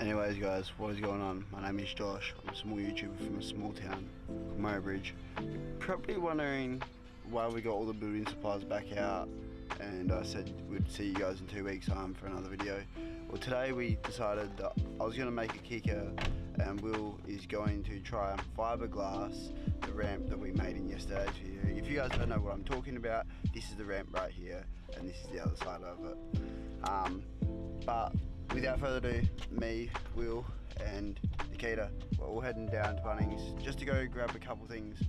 Anyways guys, what is going on? My name is Josh. I'm a small YouTuber from a small town called Murray. Probably wondering why we got all the building supplies back out, and I said we'd see you guys in 2 weeks time for another video. Well, today we decided that I was going to make a kicker, and Will is going to try and fiberglass the ramp that we made in yesterday's video. If you guys don't know what I'm talking about, this is the ramp right here and this is the other side of it. But without further ado, me, Will and Nikita, we're all heading down to Bunnings just to go grab a couple things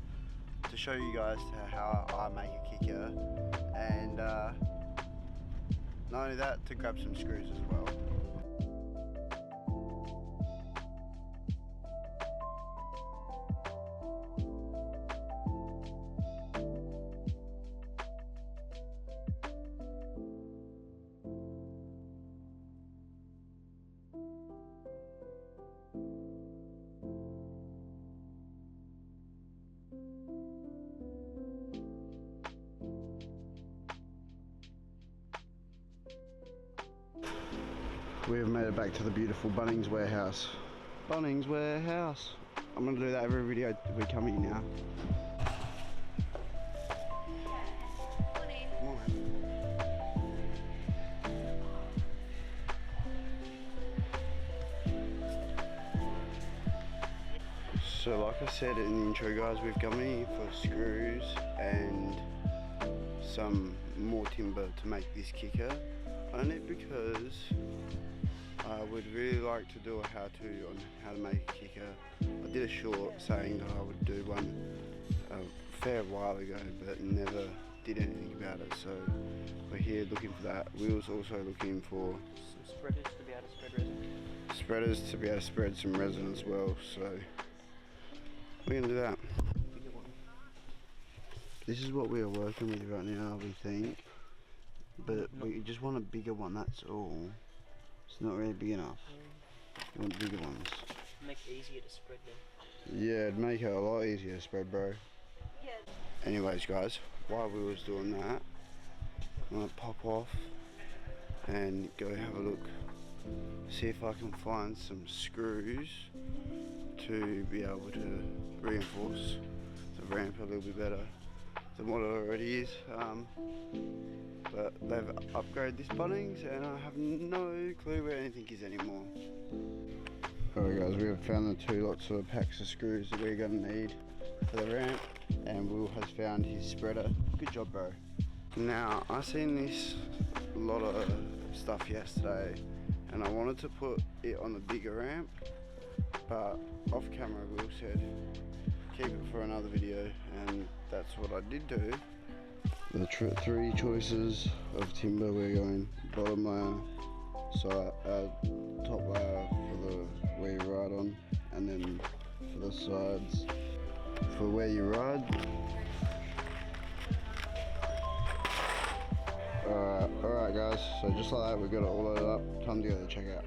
to show you guys how I make a kicker, and not only that, to grab some screws as well. We have made it back to the beautiful Bunnings warehouse. Bunnings warehouse. I'm going to do that every video we come in now. Morning. Morning. So like I said in the intro guys, we've come in for screws and some more timber to make this kicker. Only because I would really like to do a how-to on how to make a kicker. I did a short saying that I would do one a fair while ago, but never did anything about it. So we're here looking for that. Will's also looking for some spreaders to be able to spread resin. Spreaders to be able to spread some resin as well. So we're gonna do that. Bigger one. This is what we are working with right now, we think. But we just want a bigger one, that's all. It's not really big enough. You want bigger ones. Make it easier to spread them. Yeah, it'd make it a lot easier to spread, bro. Yeah. Anyways guys, while we was doing that, I'm gonna pop off and go have a look. See if I can find some screws to be able to reinforce the ramp a little bit better than what it already is. But they've upgraded this Bunnings and I have no clue where anything is anymore. Alright guys, we have found the 2 lots of packs of screws that we're going to need for the ramp, and Will has found his spreader. Good job, bro. Now, I seen this lot of stuff yesterday and I wanted to put it on the bigger ramp, but off camera Will said keep it for another video, and that's what I did do. The 3 choices of timber, we're going bottom layer, top layer for the where you ride on, and then for the sides for where you ride. Alright guys, so just like that we've got it all loaded up, time to go to the checkout.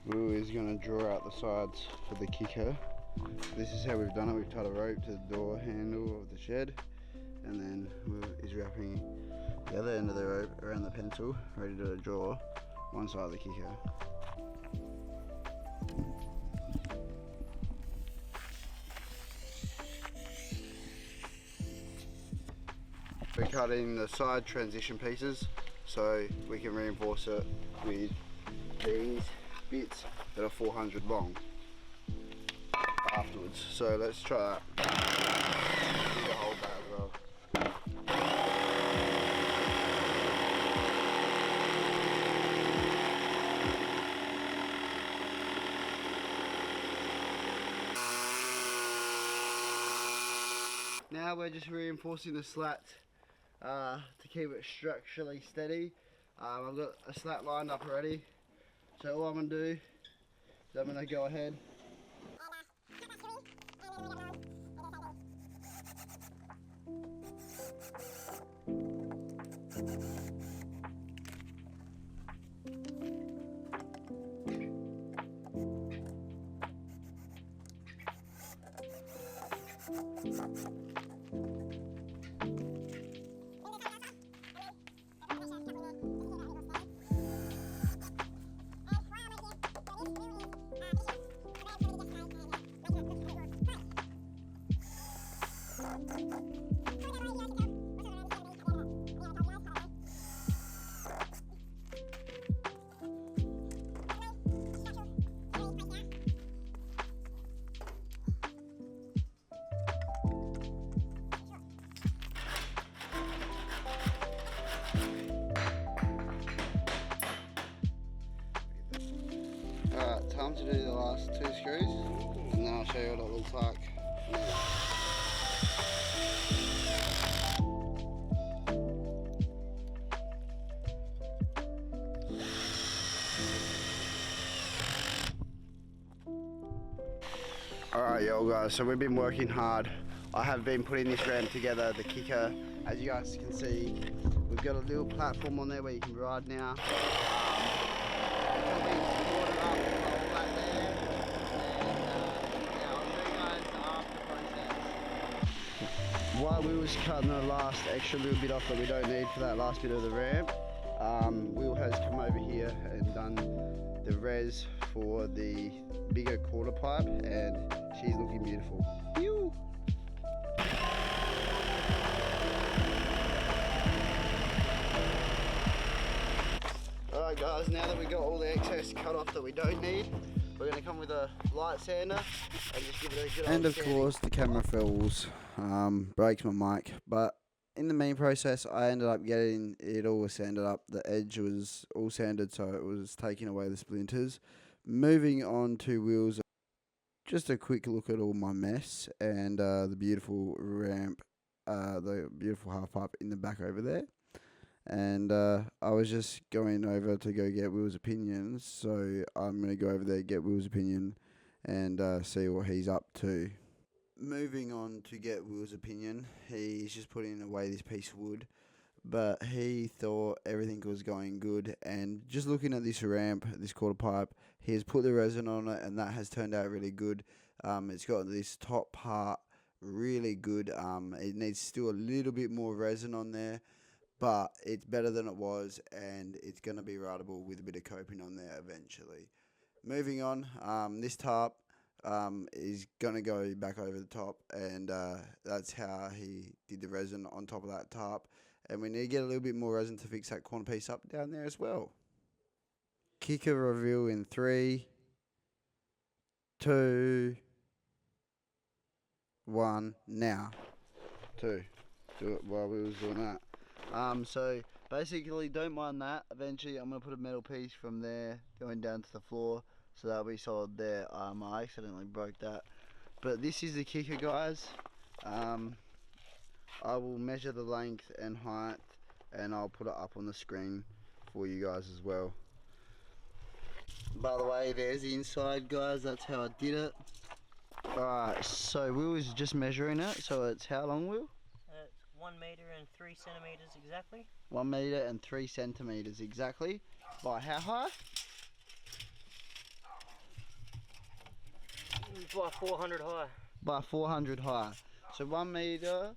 Will is going to draw out the sides for the kicker. This is how we've done it. We've tied a rope to the door handle of the shed, and then Will is wrapping the other end of the rope around the pencil, ready to draw one side of the kicker. We're cutting the side transition pieces so we can reinforce it with these bits that are 400 long afterwards. So let's try that. Need to hold that as well. Now we're just reinforcing the slat to keep it structurally steady. I've got a slat lined up already. So all I'm going to do is I'm going to go ahead Alright, time to do the last 2 screws, and then I'll show you what it looks like. Alright, yo guys, so we've been working hard. I have been putting this ramp together, the kicker. As you guys can see, we've got a little platform on there where you can ride now. While we was cutting the last extra little bit off that we don't need for that last bit of the ramp, Will has come over here and done the res for the bigger quarter pipe, and she's looking beautiful. Pew! Alright guys, now that we got all the excess cut off that we don't need, we're going to come with a light sander and just give it a good And of sanding. course the camera falls, breaks my mic, but in the main process I ended up getting it all sanded up. The edge was all sanded, so it was taking away the splinters. Moving on to wheels, just a quick look at all my mess and the beautiful ramp, the beautiful half pipe in the back over there. And I was just going over to go get Will's opinions, so I'm going to go over there, get Will's opinion, and see what he's up to. Moving on to get Will's opinion, he's just putting away this piece of wood, but he thought everything was going good, and just looking at this ramp, this quarter pipe, he has put the resin on it, and that has turned out really good. It's got this top part really good. It needs still a little bit more resin on there, but it's better than it was, and it's going to be rideable with a bit of coping on there eventually. Moving on, this tarp is going to go back over the top, and that's how he did the resin on top of that tarp. And we need to get a little bit more resin to fix that corner piece up down there as well. Kicker reveal in 3, 2, 1, now. 2. Do it while we was doing that. So basically, don't mind that. Eventually, I'm gonna put a metal piece from there going down to the floor, so that'll be solid there. I accidentally broke that, but this is the kicker, guys. I will measure the length and height, and I'll put it up on the screen for you guys as well. By the way, there's the inside, guys. That's how I did it. Alright, so Will is just measuring it. So it's how long, Will? It's 1 meter and 3 centimeters exactly. 1 meter and 3 centimeters exactly. By how high? By 400 high. By 400 high. So 1 meter,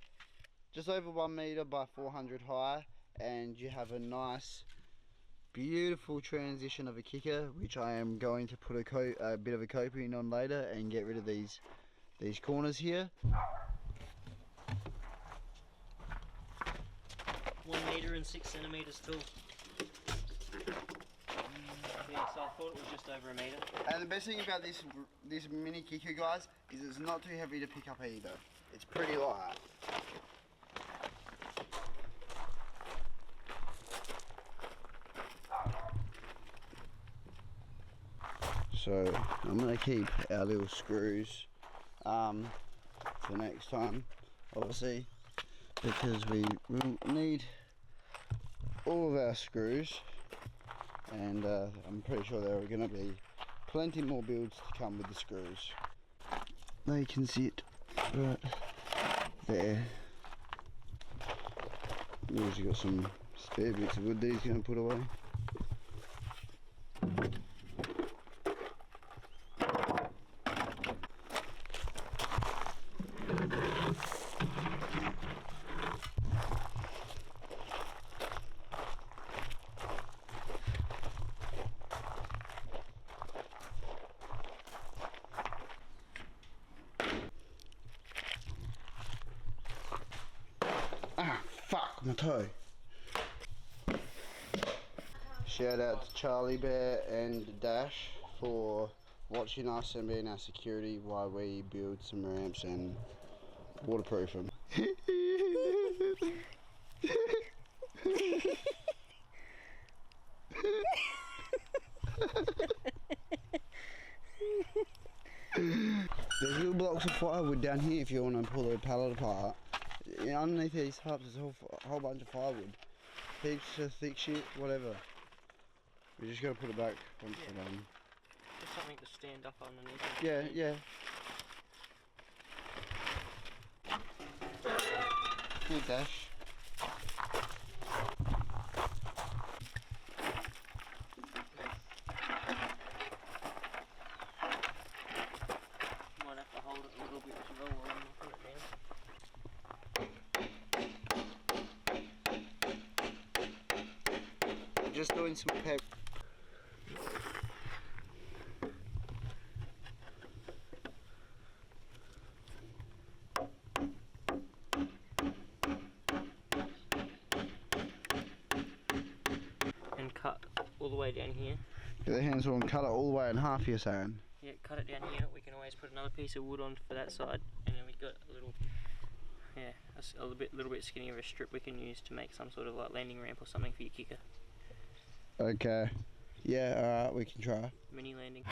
just over 1 meter by 400 high, and you have a nice, beautiful transition of a kicker, which I am going to put a bit of a coping on later and get rid of these corners here. 1 meter and 6 centimeters too. Yeah, so I thought it was just over a meter. And the best thing about this mini kicker, guys, is it's not too heavy to pick up either. It's pretty light. So I'm gonna keep our little screws for next time, obviously, because we will need all of our screws, and I'm pretty sure there are gonna be plenty more builds to come with the screws. They can sit right there. We've also got some Spare bits of wood that he's going to put away. Ah, fuck, my toe. Shout out to Charlie Bear and Dash for watching us and being our security while we build some ramps and waterproof them. There's little blocks of firewood down here if you want to pull a pallet apart. Underneath these hubs there's a whole bunch of firewood. Heaps of thick shit, whatever. We just gotta put it back once we're done. Just something to stand up underneath. Yeah, yeah. Hey Dash. Might have to hold it a little bit as well while I'm knocking it down. Just doing some pep. And cut all the way down here. Get the hands on, cut it all the way in half, you're saying? Yeah, cut it down here. We can always put another piece of wood on for that side, and then we've got a little, yeah, a little bit skinny of a strip we can use to make some sort of like landing ramp or something for your kicker. Okay. Yeah, alright, we can try. Mini landing.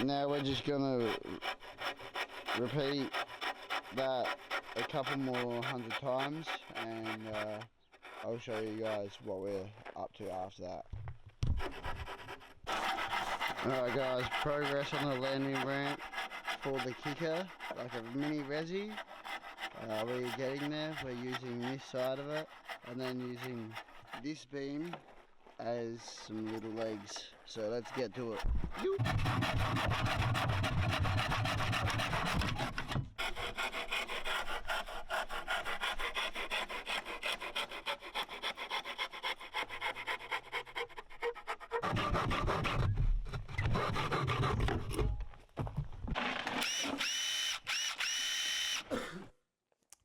Now we're just gonna repeat that a couple more 100 times, and I'll show you guys what we're up to after that. Alright guys, progress on the landing ramp for the kicker, like a mini resi. We're getting there. We're using this side of it, and then using this beam as some little legs. So let's get to it.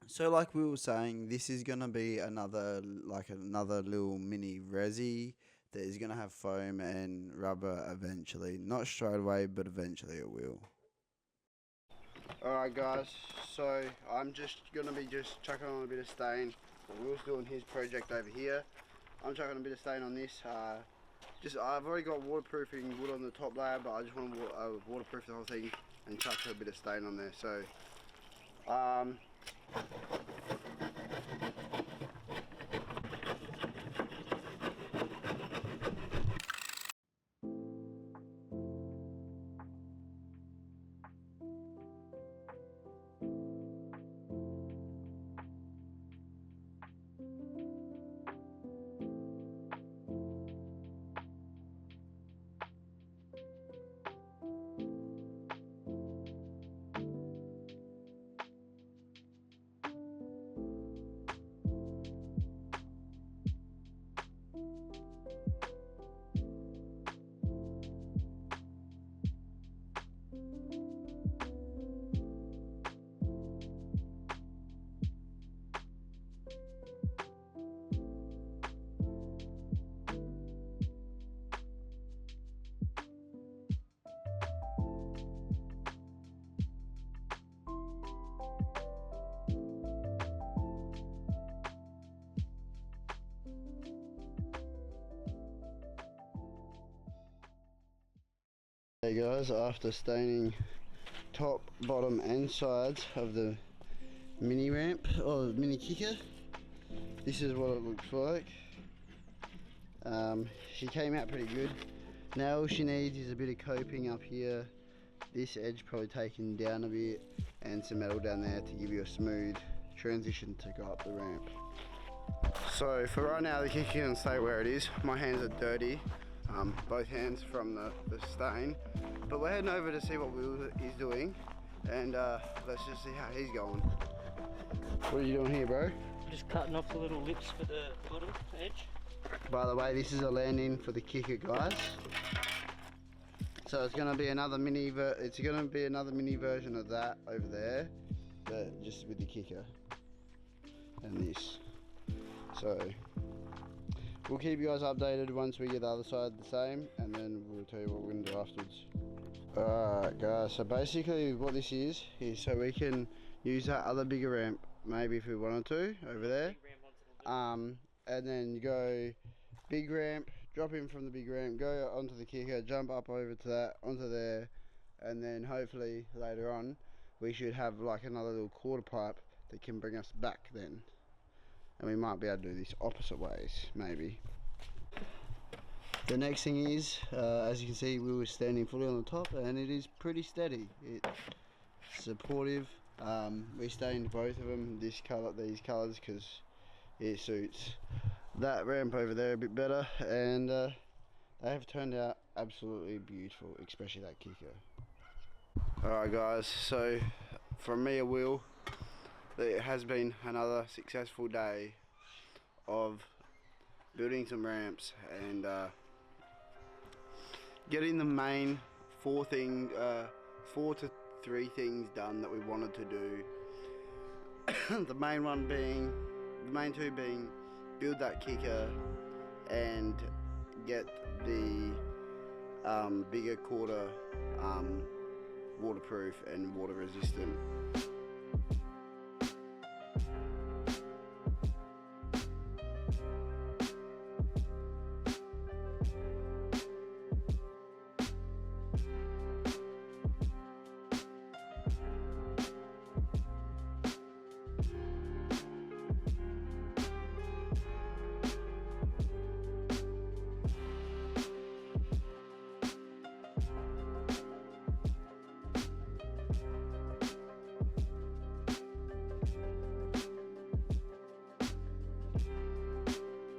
So like we were saying, this is gonna be another little mini resi that is gonna have foam and rubber eventually. Not straight away, but eventually it will. Alright guys, so I'm just gonna be chucking on a bit of stain. Will's doing his project over here. I'm chucking a bit of stain on this. I've already got waterproofing wood on the top layer, but I just want to waterproof the whole thing and chuck a bit of stain on there. So hey guys, after staining top, bottom and sides of the mini ramp or mini kicker. This is what it looks like. She came out pretty good. Now all she needs is a bit of coping up here, this edge probably taken down a bit, and some metal down there to give you a smooth transition to go up the ramp. So for right now the kicker can stay where it is. My hands are dirty, both hands from the stain, but we're heading over to see what Will is doing, and let's just see how he's going. What are you doing here, bro? Just cutting off the little lips for the bottom edge. By the way, this is a landing for the kicker, guys. So it's gonna be another mini version of that over there, but just with the kicker and this. So we'll keep you guys updated once we get the other side the same, and then we'll tell you what we're gonna do afterwards. Alright guys, so basically what this is so we can use that other bigger ramp, maybe if we wanted to, over there. And then you go big ramp, drop in from the big ramp, go onto the kicker, jump up over to that, onto there, and then hopefully later on we should have like another little quarter pipe that can bring us back then. And we might be able to do this opposite ways, maybe. The next thing is, as you can see, we were standing fully on the top, and it is pretty steady. It's supportive. We stained both of them these colours because it suits that ramp over there a bit better, and they have turned out absolutely beautiful, especially that kicker. Alright guys, so from me and Will, it has been another successful day of building some ramps and getting the main four to three things done that we wanted to do. the main two being build that kicker and get the bigger quarter waterproof and water resistant.